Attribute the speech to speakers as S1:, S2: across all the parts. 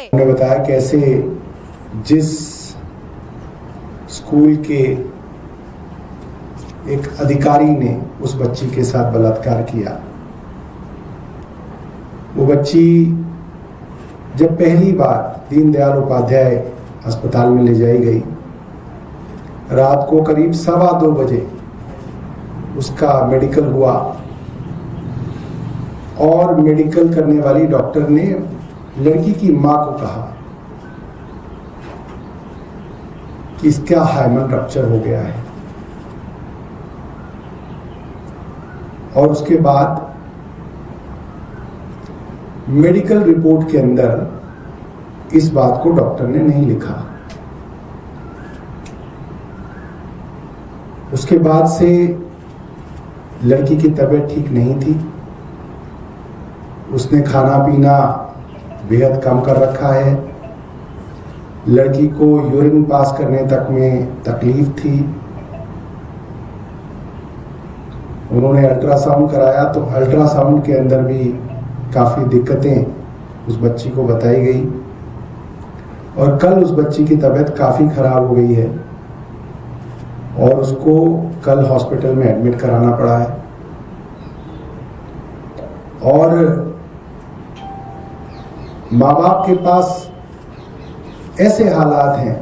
S1: उन्होंने बताया कैसे जिस स्कूल के एक अधिकारी ने उस बच्ची के साथ बलात्कार किया, वो बच्ची जब पहली बार दीनदयाल उपाध्याय अस्पताल में ले जाई गई, रात को करीब 2:15 बजे उसका मेडिकल हुआ और मेडिकल करने वाली डॉक्टर ने लड़की की मां को कहा कि इसका हाइमन रप्चर हो गया है, और उसके बाद मेडिकल रिपोर्ट के अंदर इस बात को डॉक्टर ने नहीं लिखा। उसके बाद से लड़की की तबीयत ठीक नहीं थी, उसने खाना पीना बेहद कम कर रखा है, लड़की को यूरिन पास करने तक में तकलीफ थी। उन्होंने अल्ट्रासाउंड कराया तो अल्ट्रासाउंड के अंदर भी काफ़ी दिक्कतें उस बच्ची को बताई गई, और कल उस बच्ची की तबीयत काफ़ी खराब हो गई है और उसको कल हॉस्पिटल में एडमिट कराना पड़ा है। और माँ बाप के पास ऐसे हालात हैं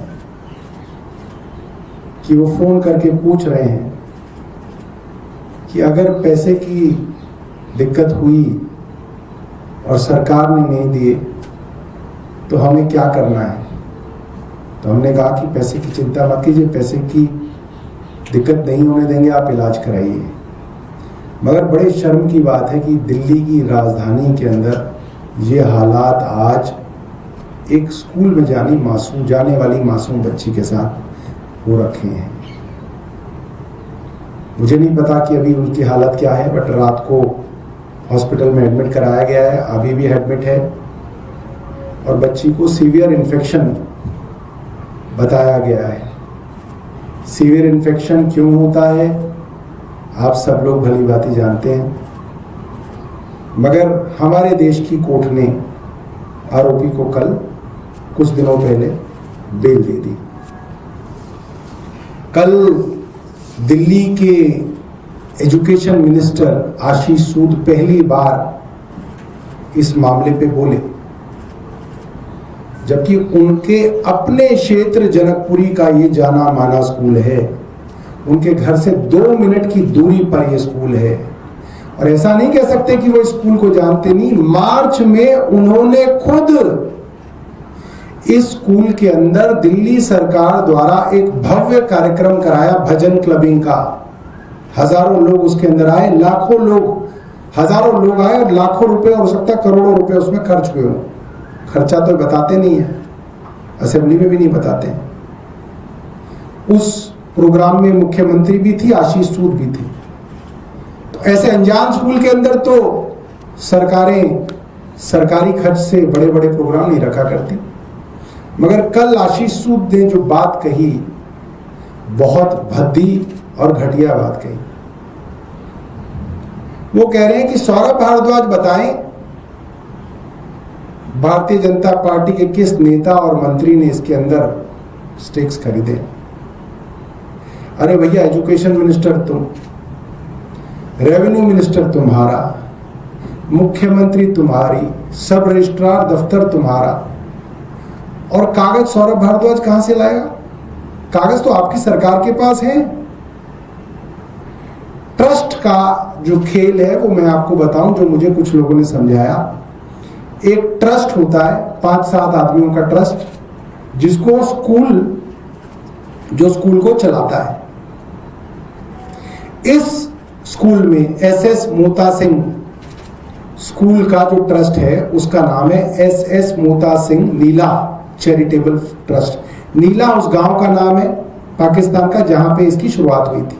S1: कि वो फोन करके पूछ रहे हैं कि अगर पैसे की दिक्कत हुई और सरकार ने नहीं दिए तो हमें क्या करना है। तो हमने कहा कि पैसे की चिंता मत कीजिए, पैसे की दिक्कत नहीं होने देंगे, आप इलाज कराइए। मगर बड़े शर्म की बात है कि दिल्ली की राजधानी के अंदर ये हालात आज एक स्कूल में जाने वाली मासूम बच्ची के साथ हो रखे हैं। मुझे नहीं पता कि अभी उनकी हालत क्या है, बट रात को हॉस्पिटल में एडमिट कराया गया है, अभी भी एडमिट है, और बच्ची को सीवियर इन्फेक्शन बताया गया है। सीवियर इन्फेक्शन क्यों होता है आप सब लोग भली भांति जानते हैं, मगर हमारे देश की कोर्ट ने आरोपी को कल कुछ दिनों पहले बेल दे दी। कल दिल्ली के एजुकेशन मिनिस्टर आशीष सूद पहली बार इस मामले पे बोले, जबकि उनके अपने क्षेत्र जनकपुरी का ये जाना माना स्कूल है, उनके घर से 2 मिनट की दूरी पर यह स्कूल है। और ऐसा नहीं कह सकते कि वो स्कूल को जानते नहीं। मार्च में उन्होंने खुद इस स्कूल के अंदर दिल्ली सरकार द्वारा एक भव्य कार्यक्रम कराया, भजन क्लबिंग का। हजारों लोग उसके अंदर आए, लाखों लोग, हजारों लोग आए और लाखों रुपए, हो सकता है करोड़ों रुपए उसमें खर्च हुए हो। खर्चा तो बताते नहीं है, असेंबली में भी नहीं बताते। उस प्रोग्राम में मुख्यमंत्री भी थी, आशीष सूद भी थी। तो ऐसे अनजान स्कूल के अंदर तो सरकारें सरकारी खर्च से बड़े बड़े प्रोग्राम नहीं रखा करती। मगर कल आशीष सूद ने जो बात कही, बहुत भद्दी और घटिया बात कही। वो कह रहे हैं कि सौरभ भारद्वाज बताएं भारतीय जनता पार्टी के किस नेता और मंत्री ने इसके अंदर स्टेक्स खरीदे। अरे भैया, एजुकेशन मिनिस्टर तुम, रेवेन्यू मिनिस्टर तुम्हारा, मुख्यमंत्री तुम्हारी, सब रजिस्ट्रार दफ्तर तुम्हारा, और कागज सौरभ भारद्वाज कहां से लाएगा? कागज तो आपकी सरकार के पास है। ट्रस्ट का जो खेल है वो मैं आपको बताऊं, जो मुझे कुछ लोगों ने समझाया। एक ट्रस्ट होता है, 5-7 आदमियों का ट्रस्ट, जिसको स्कूल को चलाता है। इस स्कूल में SS मोता सिंह स्कूल का जो ट्रस्ट है उसका नाम है SS मोता सिंह नीला चैरिटेबल ट्रस्ट। नीला उस गांव का नाम है पाकिस्तान का जहां पे इसकी शुरुआत हुई थी।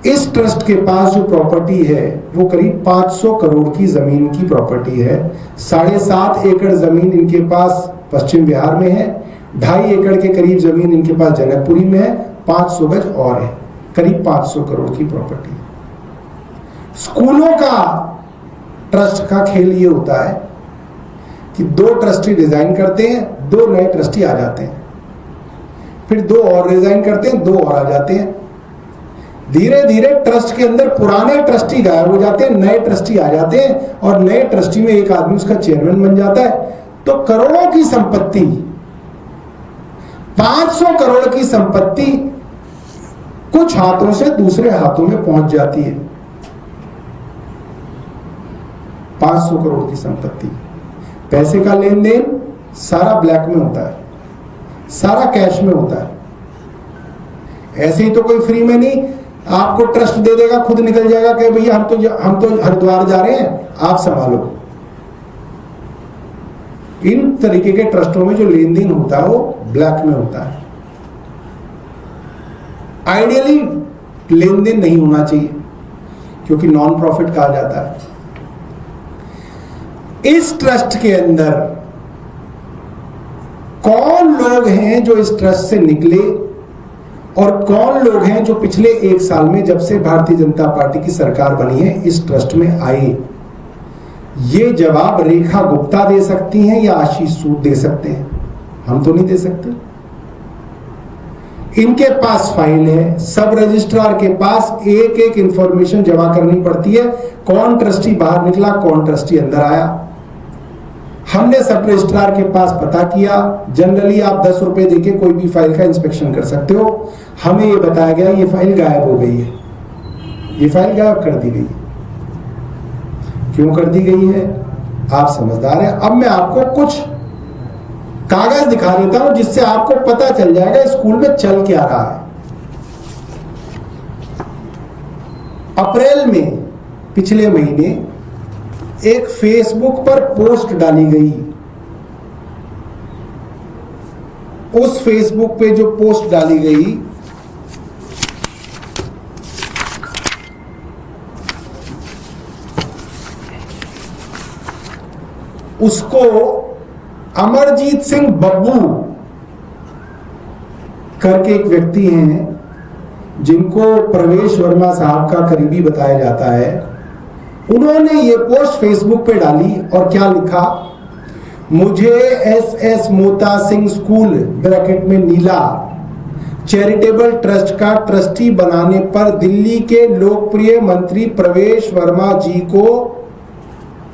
S1: इस ट्रस्ट के पास जो प्रॉपर्टी है वो करीब 500 करोड़ की जमीन की प्रॉपर्टी है। 7.5 एकड़ जमीन इनके पास पश्चिम बिहार में है, 2.5 एकड़ के करीब जमीन इनके पास जनकपुरी में है, 500 गज और है, करीब 500 करोड़ की प्रॉपर्टी। स्कूलों का ट्रस्ट का खेल ये होता है कि 2 ट्रस्टी रिजाइन करते हैं, 2 नए ट्रस्टी आ जाते हैं, फिर 2 और रिजाइन करते हैं, 2 और आ जाते हैं। धीरे धीरे ट्रस्ट के अंदर पुराने ट्रस्टी गायब हो जाते हैं, नए ट्रस्टी आ जाते हैं, और नए ट्रस्टी में एक आदमी उसका चेयरमैन बन जाता है। तो करोड़ों की संपत्ति, 500 करोड़ की संपत्ति कुछ हाथों से दूसरे हाथों में पहुंच जाती है। 500 करोड़ की संपत्ति, पैसे का लेन देन सारा ब्लैक में होता है, सारा कैश में होता है। ऐसे ही तो कोई फ्री में नहीं आपको ट्रस्ट दे देगा, खुद निकल जाएगा कि भैया हम तो हरिद्वार जा रहे हैं, आप संभालो। इन तरीके के ट्रस्टों में जो लेन देन होता है वो ब्लैक में होता है। आइडियली लेन देन नहीं होना चाहिए, क्योंकि नॉन प्रॉफिट कहा जाता है। इस ट्रस्ट के अंदर कौन लोग हैं जो इस ट्रस्ट से निकले, और कौन लोग हैं जो पिछले 1 साल में, जब से भारतीय जनता पार्टी की सरकार बनी है, इस ट्रस्ट में आए? ये जवाब रेखा गुप्ता दे सकती हैं या आशीष सूद दे सकते हैं, हम तो नहीं दे सकते। इनके पास फाइल है, सब रजिस्ट्रार के पास एक एक इंफॉर्मेशन जमा करनी पड़ती है, कौन ट्रस्टी बाहर निकला, कौन ट्रस्टी अंदर आया। हमने सब रजिस्ट्रार के पास पता किया। जनरली आप 10 रुपए देके कोई भी फाइल का इंस्पेक्शन कर सकते हो। हमें ये बताया गया ये फाइल गायब हो गई है, ये फाइल गायब कर दी गई। क्यों कर दी गई है, आप समझदार हैं। अब मैं आपको कुछ कागज दिखा देता हूं जिससे आपको पता चल जाएगा स्कूल में चल क्या रहा है। अप्रैल में, पिछले महीने, एक फेसबुक पर पोस्ट डाली गई। उस फेसबुक पे जो पोस्ट डाली गई, उसको अमरजीत सिंह बब्बू करके एक व्यक्ति हैं, जिनको प्रवेश वर्मा साहब का करीबी बताया जाता है, उन्होंने ये पोस्ट फेसबुक पे डाली और क्या लिखा, मुझे S Mota Singh school bracket में नीला चैरिटेबल ट्रस्ट का ट्रस्टी बनाने पर दिल्ली के लोकप्रिय मंत्री प्रवेश वर्मा जी को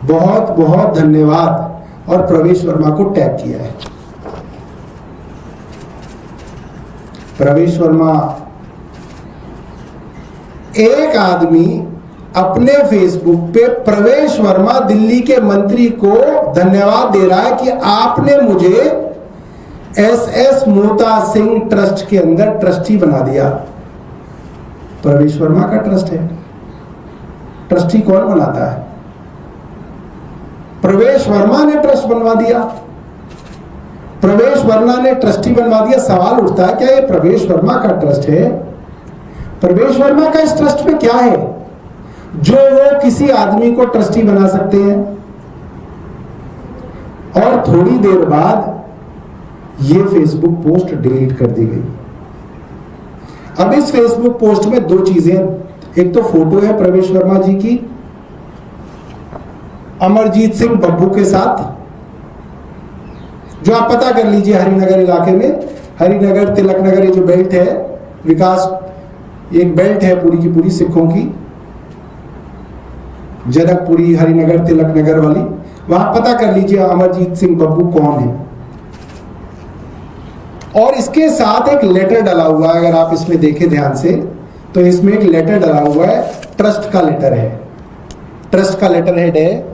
S1: बहुत बहुत धन्यवाद, और प्रवेश वर्मा को टैग किया है। प्रवेश वर्मा, एक आदमी अपने फेसबुक पे प्रवेश वर्मा दिल्ली के मंत्री को धन्यवाद दे रहा है कि आपने मुझे एस मोता सिंह ट्रस्ट के अंदर ट्रस्टी बना दिया। प्रवेश वर्मा का ट्रस्ट है, ट्रस्टी कौन बनाता है? प्रवेश वर्मा ने ट्रस्ट बनवा दिया, प्रवेश वर्मा ने ट्रस्टी बनवा दिया। सवाल उठता है, क्या ये प्रवेश वर्मा का ट्रस्ट है? प्रवेश वर्मा का इस ट्रस्ट में क्या है जो वो किसी आदमी को ट्रस्टी बना सकते हैं? और थोड़ी देर बाद ये फेसबुक पोस्ट डिलीट कर दी गई। अब इस फेसबुक पोस्ट में 2 चीजें, एक तो फोटो है प्रवेश वर्मा जी की अमरजीत सिंह बब्बू के साथ, जो आप पता कर लीजिए हरिनगर इलाके में, हरिनगर तिलक नगर, ये जो बेल्ट है विकास, एक बेल्ट है पूरी की पूरी सिखों की, जनकपुरी, हरिनगर, तिलक नगर वाली, वहां पता कर लीजिए अमरजीत सिंह बब्बू कौन है। और इसके साथ एक लेटर डला हुआ है, अगर आप इसमें देखें ध्यान से तो इसमें एक लेटर डला हुआ है, ट्रस्ट का लेटर है, ट्रस्ट का लेटर हेड है,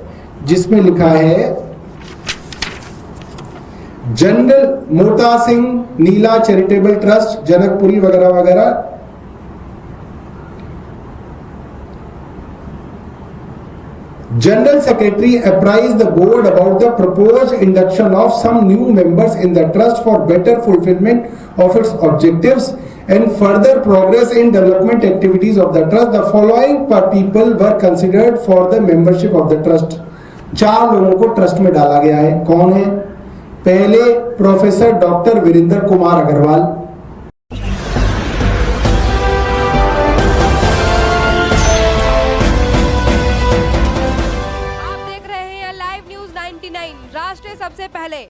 S1: जिसमें लिखा है जनरल मोता सिंह नीला चैरिटेबल ट्रस्ट जनकपुरी वगैरह वगैरह। General Secretary apprised the board about the proposed induction of some new members in the trust for better fulfillment of its objectives and further progress in development activities of the trust. The following people were considered for the membership of the trust. 4 लोगों को trust में डाला गया है। कौन है? पहले professor doctor Virendra Kumar Agarwal,
S2: आप देख रहे हैं लाइव न्यूज 19। 99 राष्ट्र सबसे पहले।